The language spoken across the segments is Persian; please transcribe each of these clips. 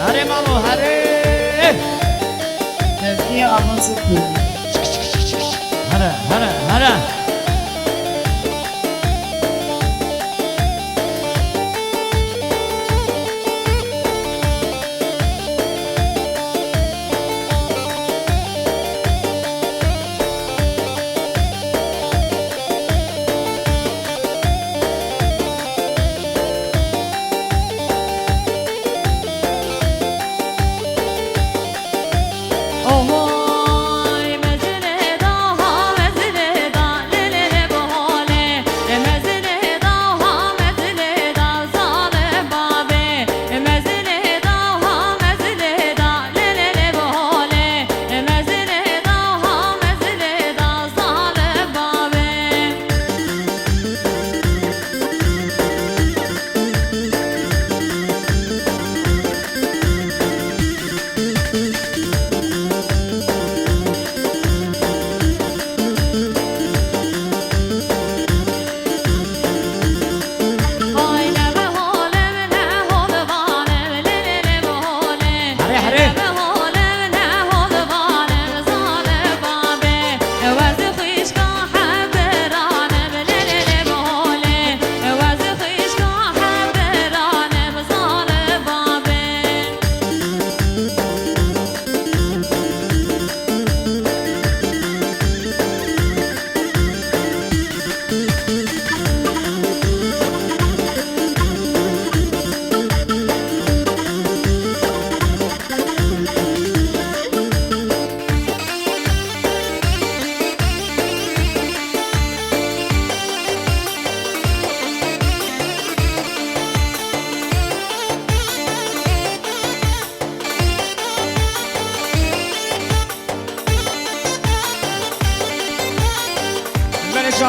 هره مامو هره مفتی آواز کنی هره هره هره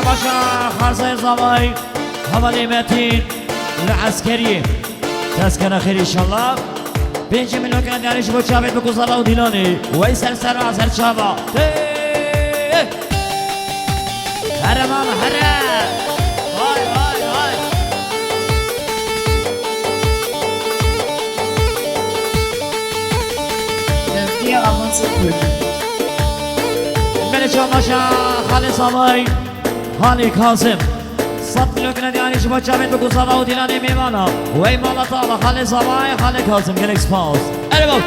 باشا خالصة زماي حوالي متين العسكري تسكن خير إن شاء الله بيجي من وكان دانش بو شابت بكو صلاة وديلاني ويسر سر عسر شابا هرا ماما هرا هاي هاي هاي مفتی آواز کنی بلشا باشا خالص زماي خالي كاظم صد لوكنا دياني شبا شابت بكو صلاة وديلاني ميمانا وي مالا طالة خالي زماي خالي كاظم جالكس باوز أربو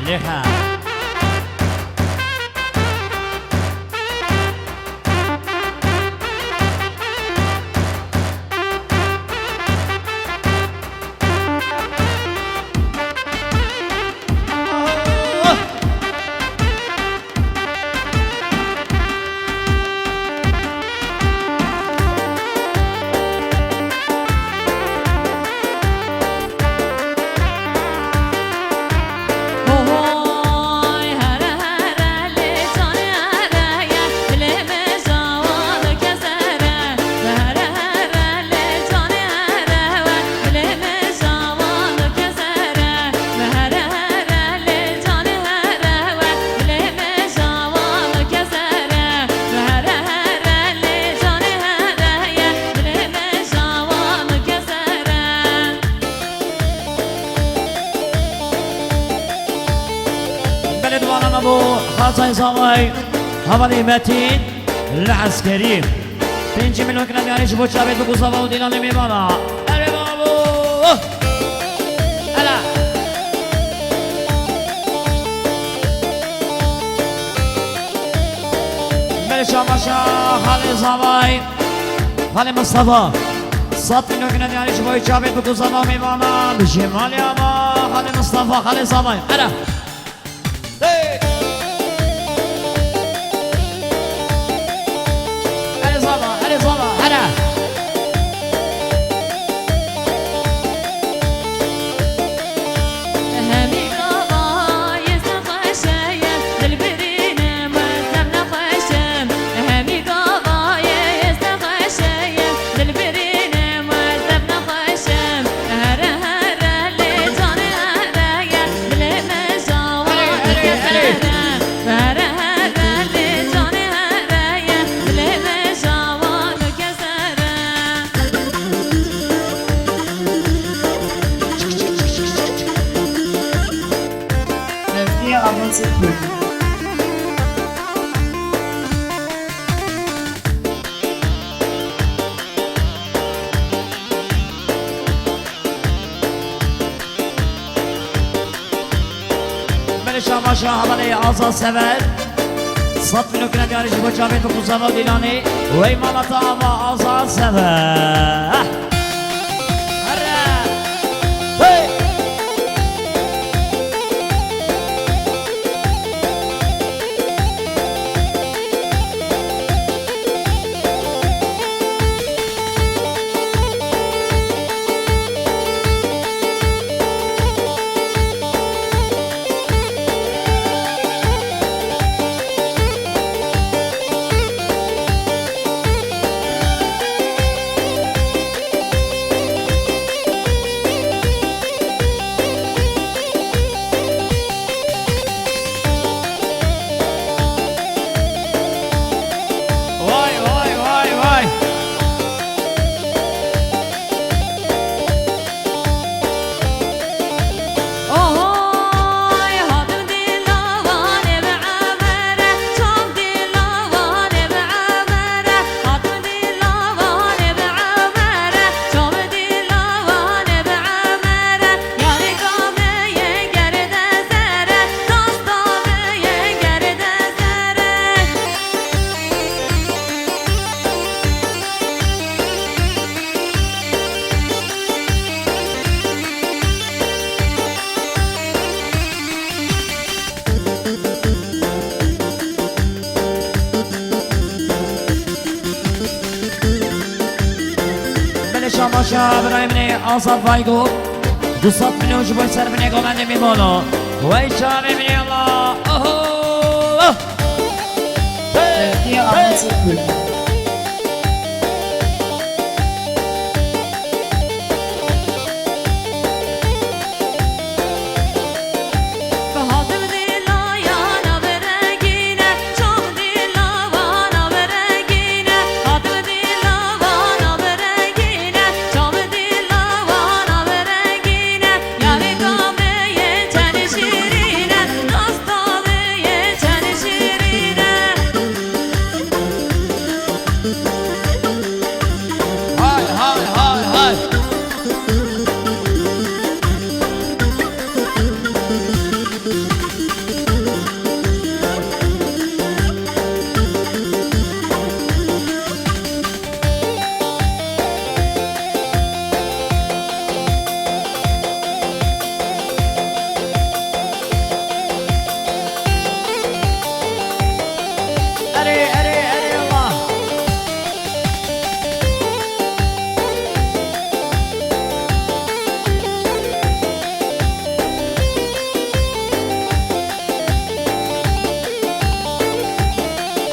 لها ابو خالصة زماي حوالي متين العسكري بينجي من وكنا دياني شبو شابت بكو صلاة وديلاني ميمانا أربو أبو ألا بلشا باشا خالي زماي خالي مصطفى صد من وكنا دياني شبو شابت بكو صلاة ميمانا بشمال ياما خالي مصطفى خالي زماي ألا باشا حوالی آزاد سفر 100 میلیون کنه دیارش با جاوید و کوزاوا دیلانی و ایمانات آوا آزاد سفر هره هی بلشان باشا برای منی آزاد وایگو 200 میلیون جبوی سر منی گومنده میمونو وی چاوی منی الله اوه Belediye Anlatı Kulübü.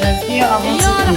Belediye Anlatı Kulübü.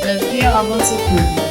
Belediye Anlatı Kulübü.